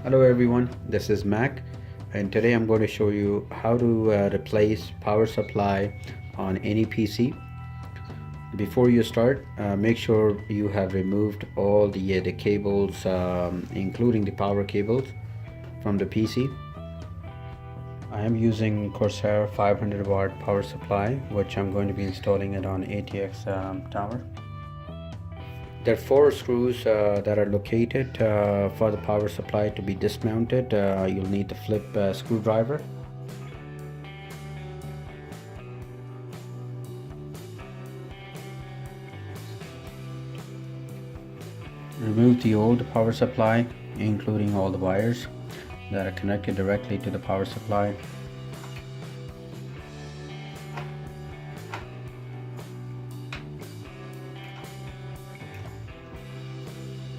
Hello everyone, this is Mac, and today I'm going to show you how to replace power supply on any PC. Before you start, make sure you have removed all the cables, including the power cables from the PC. I am using Corsair 500 watt power supply, which I'm going to be installing it on ATX tower. There are 4 screws that are located for the power supply to be dismounted. You'll need the flip screwdriver. Remove the old power supply, including all the wires that are connected directly to the power supply.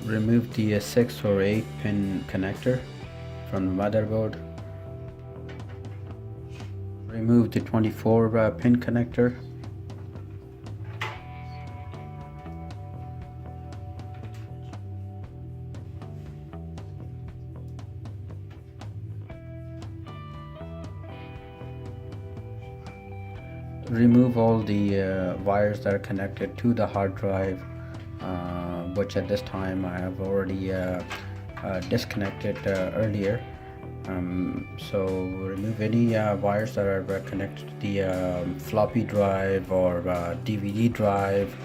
Remove the 6 or 8 pin connector from the motherboard. Remove the 24 pin connector. Remove all the wires that are connected to the hard drive, which at this time I have already disconnected earlier. So remove any wires that are connected to the floppy drive or DVD drive.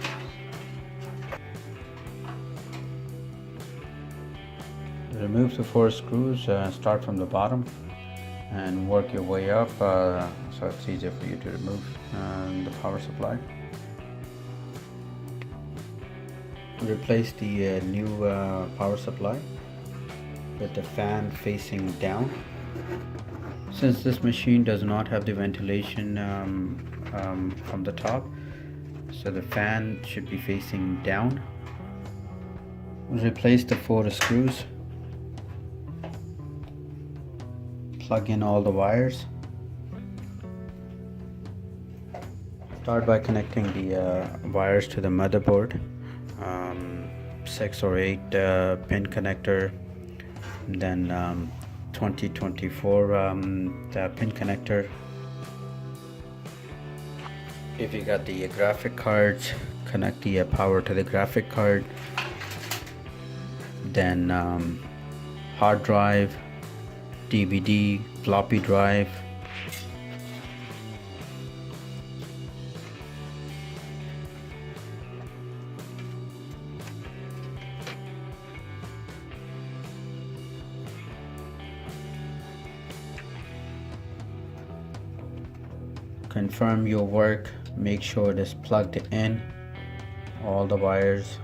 Remove the 4 screws, start from the bottom and work your way up so it's easier for you to remove the power supply. Replace the new power supply with the fan facing down. Since this machine does not have the ventilation from the top, so the fan should be facing down. Replace the 4 screws. Plug in all the wires. Start by connecting the wires to the motherboard. 6 or 8 pin connector, then 24 pin connector. If you got the graphic cards, connect the power to the graphic card, then hard drive, DVD, floppy drive. Confirm your work, make sure it is plugged in, all the wires,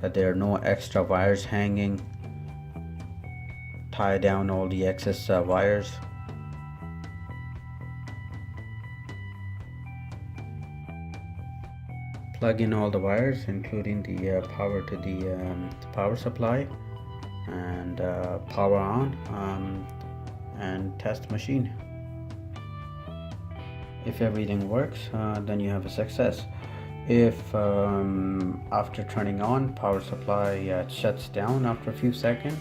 that there are no extra wires hanging. Tie down all the excess wires. Plug in all the wires, including the power to the power supply, and power on, and test machine. If everything works, then you have a success. If after turning on power supply shuts down after a few seconds,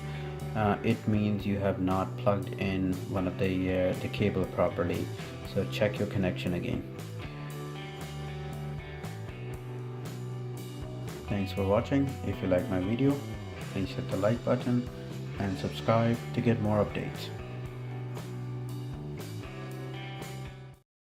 it means you have not plugged in one of the cable properly, so check your connection again. Thanks for watching. If you like my video, please hit the like button and subscribe to get more updates.